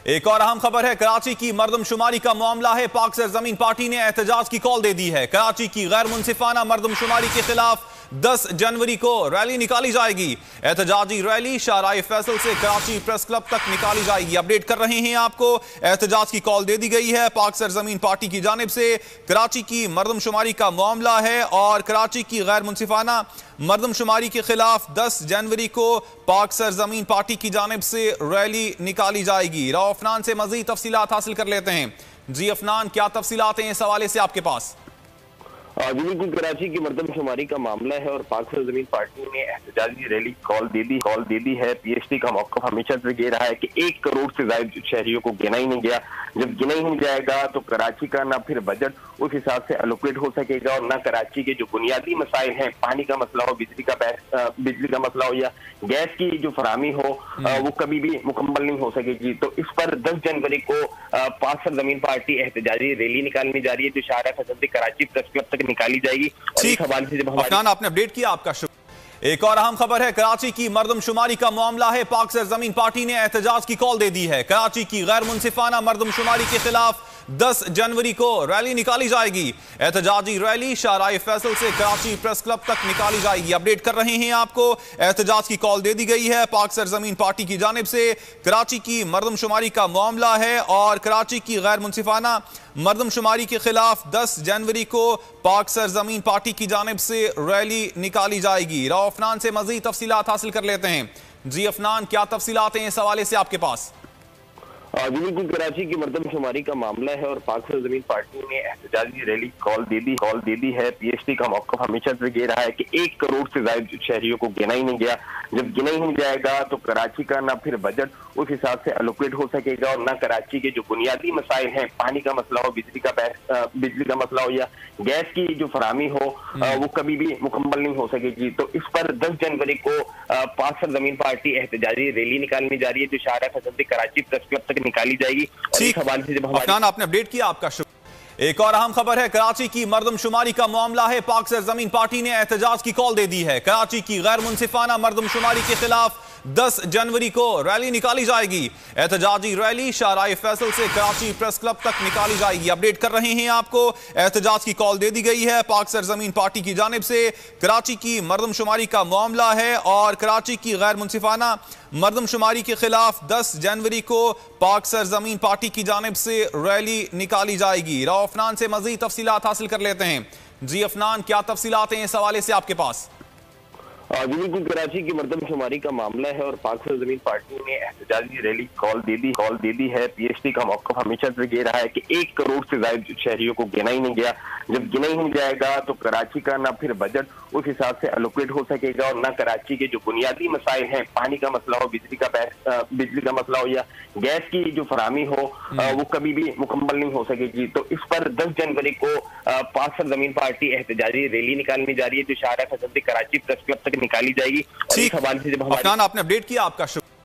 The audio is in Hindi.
एक और अहम खबर है। कराची की मर्दमशुमारी का मामला है। पाक सरजमीन पार्टी ने एहतजाज की कॉल दे दी है। कराची की गैर मुनसिफाना मर्दमशुमारी के खिलाफ 10 जनवरी को रैली निकाली जाएगी। एहतजाजी रैली शाहराह फैसल से कराची प्रेस क्लब तक निकाली जाएगी। अपडेट कर रहे हैं आपको, एहतजाज की कॉल दे दी गई है पाक सरजमीन पार्टी की जानिब से। कराची की मर्दमशुमारी का मामला है और कराची की गैर मुनसिफाना मर्दमशुमारी के खिलाफ 10 जनवरी को पाक सरजमीन पार्टी की जानिब से रैली निकाली जाएगी। राव अफनान से मजीद तफसीलात हासिल कर लेते हैं। जी अफनान, क्या तफसीलात हैं इस हवाले से आपके पास? जी बिल्कुल, कराची की मर्दमशुमारी का मामला है और पाक सरजमीन पार्टी ने एहतजाजी रैली कॉल दे दी है। पीएचडी का मौक़िफ़ हमेशा से ये रहा है कि 1 करोड़ से ज्यादा शहरियों को गिना ही नहीं गया। जब गिना ही नहीं जाएगा तो कराची का ना फिर बजट उस हिसाब से एलोकेट हो सकेगा और ना कराची के जो बुनियादी मसाइल हैं, पानी का मसला हो, बिजली का मसला हो या गैस की जो फराहमी हो, वो कभी भी मुकम्मल नहीं हो सकेगी। तो इस पर 10 जनवरी को पाक सरजमीन पार्टी एहतजाजी रैली निकालने जा रही है जो शाहराह फैसल से कराची प्रेस क्लब तक निकाली जाएगी। और इस हवाले से जब अफनान आपने अपडेट किया, आपका शुक्रिया। एक और अहम खबर है। कराची की मर्दमशुमारी का मामला है। पाक सरजमीन पार्टी ने एहतजाज की कॉल दे दी है। कराची की गैर मुनसिफाना मर्दमशुमारी के खिलाफ 10 जनवरी को रैली निकाली जाएगी। एहतजाजी रैली शाहराह फैसल से कराची प्रेस क्लब तक निकाली जाएगी। अपडेट कर रहे हैं आपको, एहतजाज की कॉल दे दी गई है पाक सरजमीन पार्टी की जानिब से। कराची की मर्दमशुमारी का मामला है और कराची की गैर मुनसिफाना मर्दमशुमारी के खिलाफ 10 जनवरी को पाक सरजमीन पार्टी की जानिब से रैली निकाली जाएगी। राव अफनान से मजीद तफसीलात हासिल कर लेते हैं। जी अफनान, क्या तफसीलात हैं इस हवाले से आपके पास? जी बिल्कुल, कराची की मर्दमशुमारी का मामला है और पाक सरजमीन पार्टी ने एहतजाजी रैली कॉल दे दी है। पीएचडी का मौक़िफ़ हमेशा से ये रहा है कि 1 करोड़ से ज्यादा शहरियों को गिना ही नहीं गया। जब गिना ही नहीं जाएगा तो कराची का ना फिर बजट उस हिसाब से एलोकेट हो सकेगा और ना कराची के जो बुनियादी मसाइल हैं, पानी का मसला हो, बिजली का मसला हो या गैस की जो फराहमी हो, वो कभी भी मुकम्मल नहीं हो सकेगी। तो इस पर 10 जनवरी को पाक सरजमीन पार्टी एहतजाजी रैली निकालने जा रही है जो शाहराह फैसल से कराची प्रेस क्लब तक निकाली जाएगी। और इस हवाले से जब अफनान आपने अपडेट किया, आपका शुक्रिया। एक और अहम खबर है। कराची की मर्दमशुमारी का मामला है। पाक सरजमीन पार्टी ने एहतजाज की कॉल दे दी है। कराची की गैर मुनसिफाना मर्दमशुमारी के खिलाफ 10 जनवरी को रैली निकाली जाएगी। एहतजाजी रैली शाहराह फैसल से कराची प्रेस क्लब तक निकाली जाएगी। अपडेट कर रहे हैं आपको, एहतजाज की कॉल दे दी गई है पाक सरजमीन पार्टी की जानिब से। कराची की मर्दमशुमारी का मामला है और कराची की गैर मुनसिफाना मर्दमशुमारी के खिलाफ 10 जनवरी को पाक सरजमीन पार्टी की जानिब से रैली निकाली जाएगी। राव अफनान से मजीद तफसीलात हासिल कर लेते हैं। जी अफनान, क्या तफसीलात हैं इस हवाले से आपके पास? जी बिल्कुल, कराची की मर्दमशुमारी का मामला है और पाक सरजमीन पार्टी ने एहतजाजी रैली कॉल दे दी है। पीएचडी का मौक़िफ़ हमेशा से ये रहा है कि 1 करोड़ से ज्यादा शहरियों को गिना ही नहीं गया। जब गिना ही नहीं जाएगा तो कराची का ना फिर बजट उस हिसाब से एलोकेट हो सकेगा और ना कराची के जो बुनियादी मसाइल हैं, पानी का मसला हो, बिजली का मसला हो या गैस की जो फराहमी हो, वो कभी भी मुकम्मल नहीं हो सकेगी। तो इस पर 10 जनवरी को पाक सरजमीन पार्टी एहतजाजी रैली निकालने जा रही है जो शाहराह फैसल से कराची प्रेस क्लब तक निकाली जाएगी। और इस हवाले से जब अफनान आपने अपडेट किया, आपका शुक्रिया।